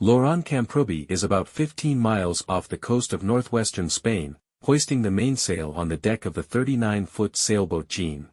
Laurent Camprobi is about 15 miles off the coast of northwestern Spain, hoisting the mainsail on the deck of the 39-foot sailboat Jean.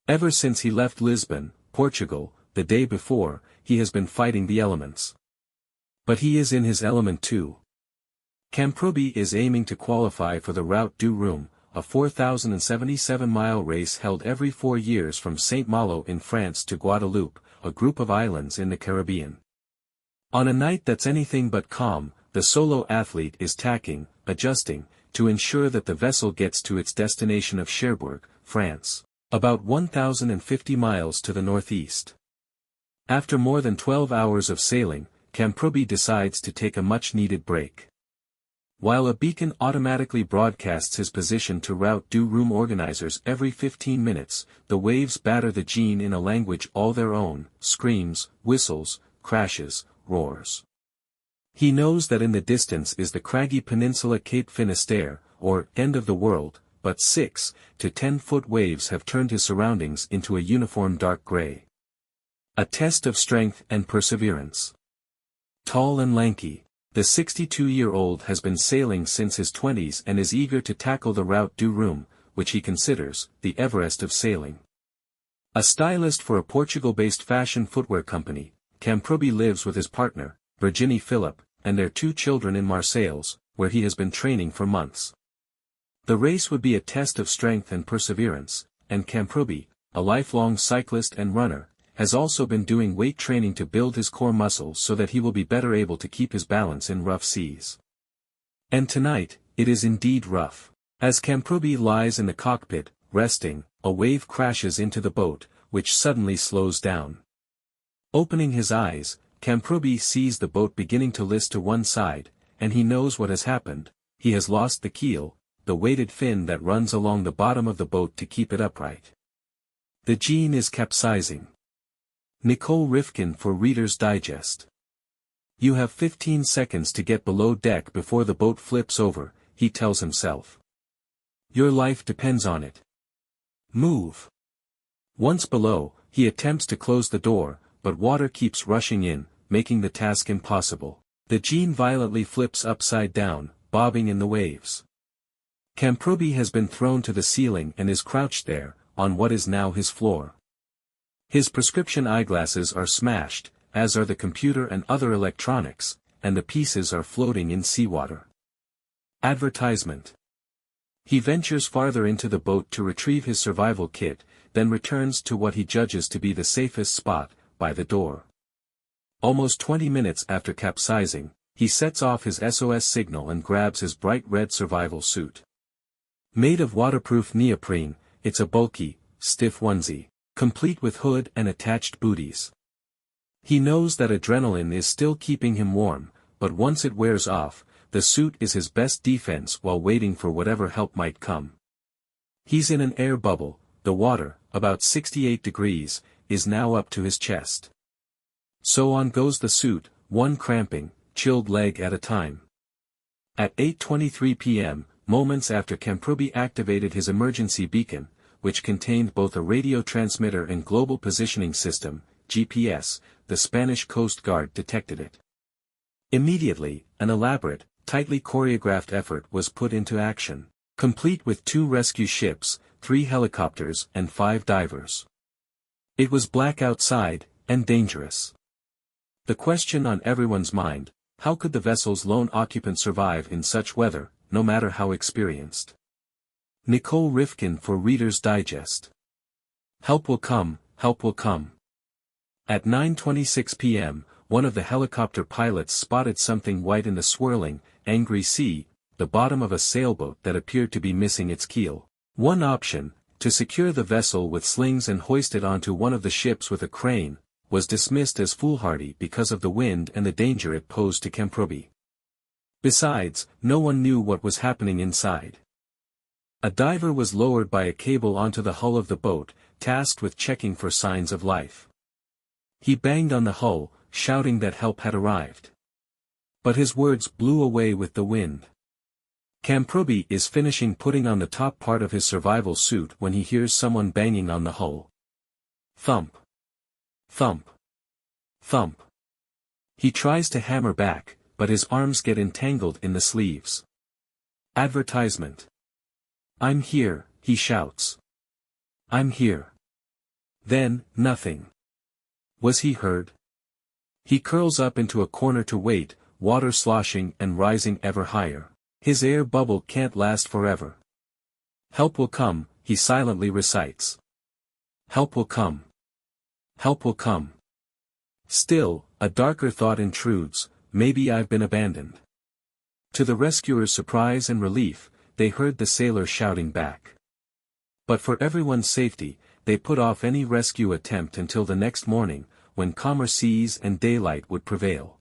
Ever since he left Lisbon, Portugal, the day before, he has been fighting the elements. But he is in his element too. Camprobi is aiming to qualify for the Route du Rhum, a 4,077-mile race held every 4 years from Saint Malo in France to Guadeloupe, a group of islands in the Caribbean. On a night that's anything but calm, the solo athlete is tacking, adjusting, to ensure that the vessel gets to its destination of Cherbourg, France, about 1,050 miles to the northeast. After more than 12 hours of sailing, Camprobi decides to take a much-needed break. While a beacon automatically broadcasts his position to Route du Rhum organizers every 15 minutes, the waves batter the Jean in a language all their own, screams, whistles, crashes, roars. He knows that in the distance is the craggy peninsula Cape Finisterre, or end of the world, but 6 to 10-foot waves have turned his surroundings into a uniform dark gray. A test of strength and perseverance. Tall and lanky, the 62-year-old has been sailing since his 20s and is eager to tackle the Route du Rhum, which he considers the Everest of sailing. A stylist for a Portugal-based fashion footwear company, Camprobi lives with his partner, Virginie Philip, and their 2 children in Marseilles, where he has been training for months. The race would be a test of strength and perseverance, and Camprobi, a lifelong cyclist and runner, has also been doing weight training to build his core muscles so that he will be better able to keep his balance in rough seas. And tonight, it is indeed rough. As Camprobi lies in the cockpit, resting, a wave crashes into the boat, which suddenly slows down. Opening his eyes, Camprobi sees the boat beginning to list to one side, and he knows what has happened. He has lost the keel, the weighted fin that runs along the bottom of the boat to keep it upright. The Jean is capsizing. Nicole Rifkin for Reader's Digest. You have 15 seconds to get below deck before the boat flips over, he tells himself. Your life depends on it. Move. Once below, he attempts to close the door, but water keeps rushing in, making the task impossible. The Jean violently flips upside down, bobbing in the waves. Camprobi has been thrown to the ceiling and is crouched there, on what is now his floor. His prescription eyeglasses are smashed, as are the computer and other electronics, and the pieces are floating in seawater. Advertisement. He ventures farther into the boat to retrieve his survival kit, then returns to what he judges to be the safest spot, by the door. Almost 20 minutes after capsizing, he sets off his SOS signal and grabs his bright red survival suit. Made of waterproof neoprene, it's a bulky, stiff onesie, complete with hood and attached booties. He knows that adrenaline is still keeping him warm, but once it wears off, the suit is his best defense while waiting for whatever help might come. He's in an air bubble, the water, about 68 degrees, is now up to his chest. So on goes the suit, one cramping, chilled leg at a time. At 8:23 p.m., moments after Camprobi activated his emergency beacon, which contained both a radio transmitter and global positioning system, GPS, the Spanish Coast Guard detected it. Immediately, an elaborate, tightly choreographed effort was put into action, complete with 2 rescue ships, 3 helicopters and 5 divers. It was black outside, and dangerous. The question on everyone's mind, how could the vessel's lone occupant survive in such weather, no matter how experienced? Nicole Rifkin for Reader's Digest. Help will come, help will come. At 9:26 p.m., one of the helicopter pilots spotted something white in the swirling, angry sea, the bottom of a sailboat that appeared to be missing its keel. One option, to secure the vessel with slings and hoist it onto one of the ships with a crane, was dismissed as foolhardy because of the wind and the danger it posed to Camprobi. Besides, no one knew what was happening inside. A diver was lowered by a cable onto the hull of the boat, tasked with checking for signs of life. He banged on the hull, shouting that help had arrived. But his words blew away with the wind. Camprobi is finishing putting on the top part of his survival suit when he hears someone banging on the hull. Thump. Thump. Thump. He tries to hammer back, but his arms get entangled in the sleeves. Advertisement. "I'm here," he shouts. "I'm here." Then, nothing. Was he heard? He curls up into a corner to wait, water sloshing and rising ever higher. His air bubble can't last forever. "Help will come," he silently recites. "Help will come. Help will come." Still, a darker thought intrudes, maybe I've been abandoned. To the rescuer's surprise and relief, they heard the sailor shouting back. But for everyone's safety, they put off any rescue attempt until the next morning, when calmer seas and daylight would prevail.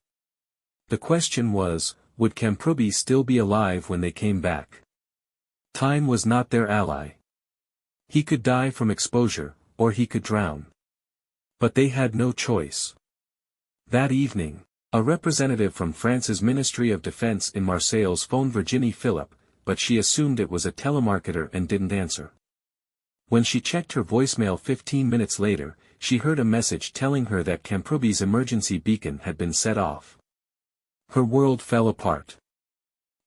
The question was, would Kamprubi still be alive when they came back? Time was not their ally. He could die from exposure, or he could drown. But they had no choice. That evening, a representative from France's Ministry of Defense in Marseille phoned Virginie Philip, but she assumed it was a telemarketer and didn't answer. When she checked her voicemail 15 minutes later, she heard a message telling her that Kamprubi's emergency beacon had been set off. Her world fell apart.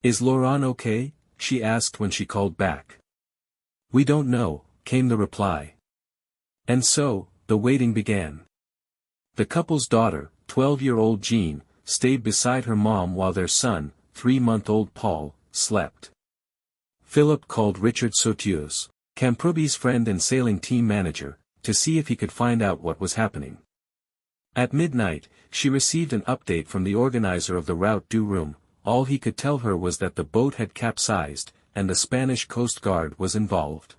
"Is Laurent okay?" she asked when she called back. "We don't know," came the reply. And so, the waiting began. The couple's daughter, 12-year-old Jean, stayed beside her mom while their son, 3-month-old Paul, slept. Philip called Richard Sauteuse, Kamprubi's friend and sailing team manager, to see if he could find out what was happening. At midnight, she received an update from the organizer of the Route du Rhum. All he could tell her was that the boat had capsized, and the Spanish Coast Guard was involved.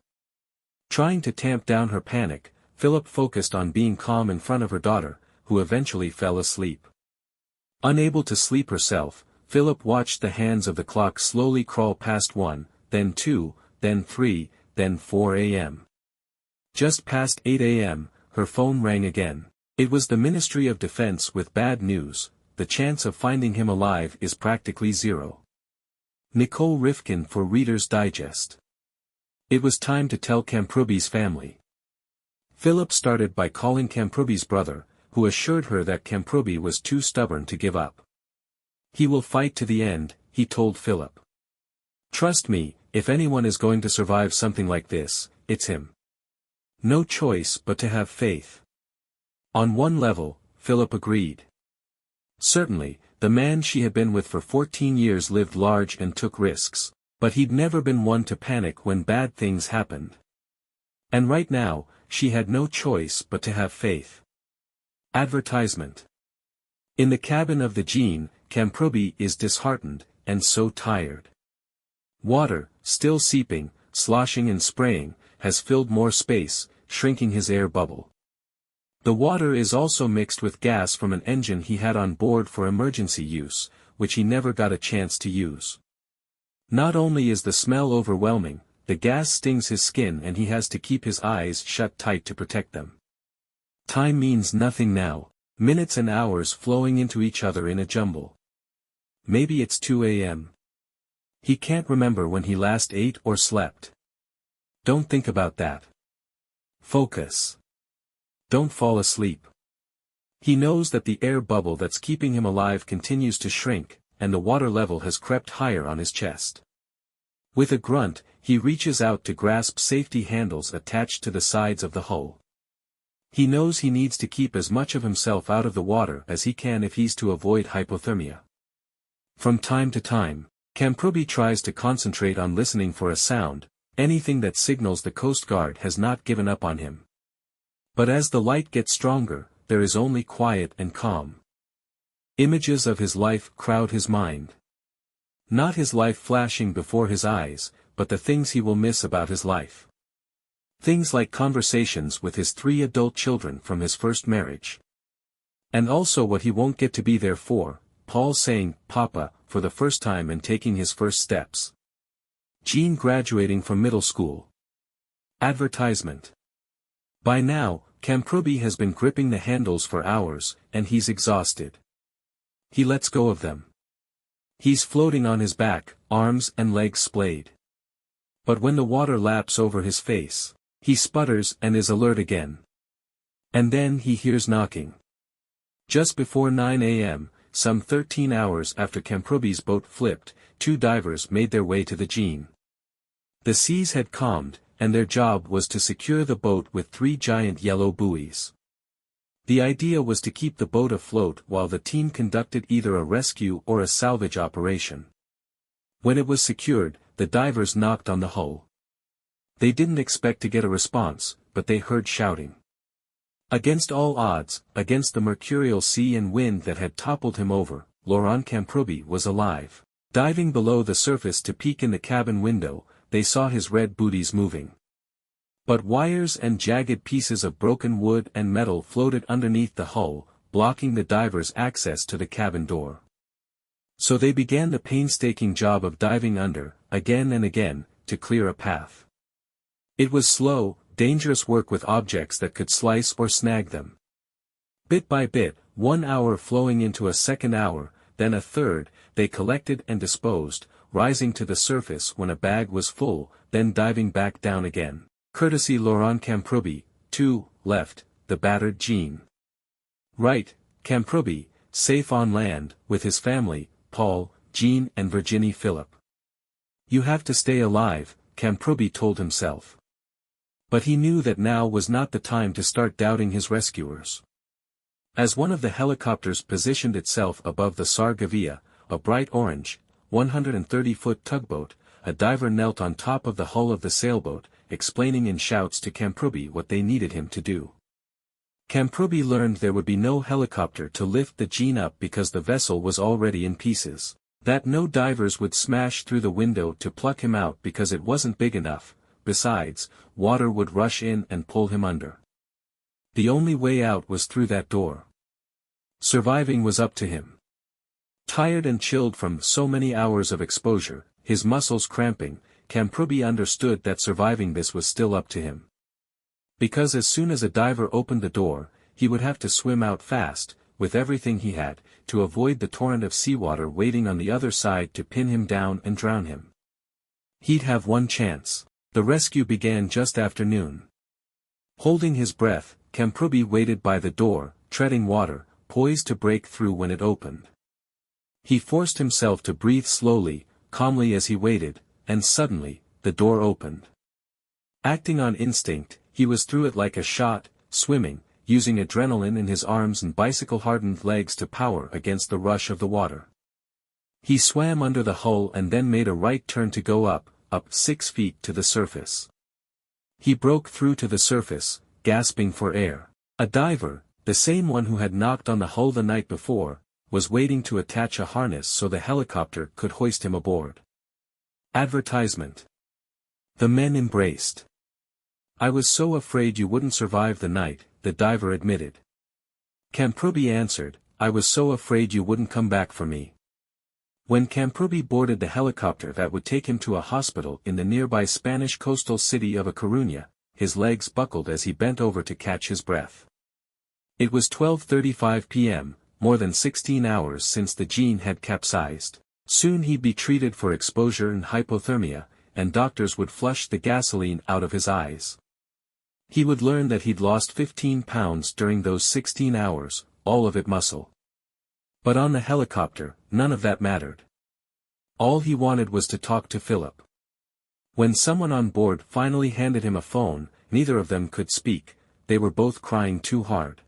Trying to tamp down her panic, Philip focused on being calm in front of her daughter, who eventually fell asleep. Unable to sleep herself, Philip watched the hands of the clock slowly crawl past 1, then 2, then 3, then 4 a.m. Just past 8 a.m., her phone rang again. It was the Ministry of Defense with bad news: the chance of finding him alive is practically zero. Nicole Rifkin for Reader's Digest. It was time to tell Kamprubi's family. Philip started by calling Kamprubi's brother, who assured her that Kamprubi was too stubborn to give up. "He will fight to the end," he told Philip. "Trust me, if anyone is going to survive something like this, it's him." No choice but to have faith. On one level, Philip agreed. Certainly, the man she had been with for 14 years lived large and took risks, but he'd never been one to panic when bad things happened. And right now, she had no choice but to have faith. Advertisement. In the cabin of the Jean, Kamprubi is disheartened, and so tired. Water, still seeping, sloshing and spraying, has filled more space, shrinking his air bubble. The water is also mixed with gas from an engine he had on board for emergency use, which he never got a chance to use. Not only is the smell overwhelming, the gas stings his skin and he has to keep his eyes shut tight to protect them. Time means nothing now, minutes and hours flowing into each other in a jumble. Maybe it's 2 a.m. He can't remember when he last ate or slept. Don't think about that. Focus. Don't fall asleep. He knows that the air bubble that's keeping him alive continues to shrink, and the water level has crept higher on his chest. With a grunt, he reaches out to grasp safety handles attached to the sides of the hull. He knows he needs to keep as much of himself out of the water as he can if he's to avoid hypothermia. From time to time, Kamprubi tries to concentrate on listening for a sound, anything that signals the Coast Guard has not given up on him. But as the light gets stronger, there is only quiet and calm. Images of his life crowd his mind. Not his life flashing before his eyes, but the things he will miss about his life. Things like conversations with his 3 adult children from his first marriage. And also what he won't get to be there for, Paul saying, "Papa," for the first time and taking his first steps. Jean graduating from middle school. Advertisement. By now, Kamprubi has been gripping the handles for hours, and he's exhausted. He lets go of them. He's floating on his back, arms and legs splayed. But when the water laps over his face, he sputters and is alert again. And then he hears knocking. Just before 9 a.m., some 13 hours after Kamprubi's boat flipped, two divers made their way to the Jean. The seas had calmed, and their job was to secure the boat with three giant yellow buoys. The idea was to keep the boat afloat while the team conducted either a rescue or a salvage operation. When it was secured, the divers knocked on the hull. They didn't expect to get a response, but they heard shouting. Against all odds, against the mercurial sea and wind that had toppled him over, Laurent Kamprubi was alive. Diving below the surface to peek in the cabin window, they saw his red booties moving. But wires and jagged pieces of broken wood and metal floated underneath the hull, blocking the divers' access to the cabin door. So they began the painstaking job of diving under, again and again, to clear a path. It was slow, dangerous work with objects that could slice or snag them. Bit by bit, 1 hour flowing into a second hour, then a third, they collected and disposed, rising to the surface when a bag was full, then diving back down again. Courtesy Laurent Kamprubi, 2, left, the battered Jean. Right, Kamprubi, safe on land, with his family, Paul, Jean and Virginie Philip. You have to stay alive, Kamprubi told himself. But he knew that now was not the time to start doubting his rescuers. As one of the helicopters positioned itself above the Sargavia, a bright orange, 130-foot tugboat, a diver knelt on top of the hull of the sailboat, explaining in shouts to Kamprubi what they needed him to do. Kamprubi learned there would be no helicopter to lift the Jean up because the vessel was already in pieces, that no divers would smash through the window to pluck him out because it wasn't big enough, besides, water would rush in and pull him under. The only way out was through that door. Surviving was up to him. Tired and chilled from so many hours of exposure, his muscles cramping, Kamprubi understood that surviving this was still up to him. Because as soon as a diver opened the door, he would have to swim out fast, with everything he had, to avoid the torrent of seawater waiting on the other side to pin him down and drown him. He'd have one chance. The rescue began just after noon. Holding his breath, Kamprubi waited by the door, treading water, poised to break through when it opened. He forced himself to breathe slowly, calmly as he waited, and suddenly, the door opened. Acting on instinct, he was through it like a shot, swimming, using adrenaline in his arms and bicycle-hardened legs to power against the rush of the water. He swam under the hull and then made a right turn to go up 6 feet to the surface. He broke through to the surface, gasping for air. A diver, the same one who had knocked on the hull the night before, was waiting to attach a harness so the helicopter could hoist him aboard. Advertisement. The men embraced. I was so afraid you wouldn't survive the night, the diver admitted. Kamprubi answered, I was so afraid you wouldn't come back for me. When Kamprubi boarded the helicopter that would take him to a hospital in the nearby Spanish coastal city of A Coruña, his legs buckled as he bent over to catch his breath. It was 12:35 p.m., more than 16 hours since the Jean had capsized. Soon he'd be treated for exposure and hypothermia, and doctors would flush the gasoline out of his eyes. He would learn that he'd lost 15 pounds during those 16 hours, all of it muscle. But on the helicopter, none of that mattered. All he wanted was to talk to Philip. When someone on board finally handed him a phone, neither of them could speak, they were both crying too hard.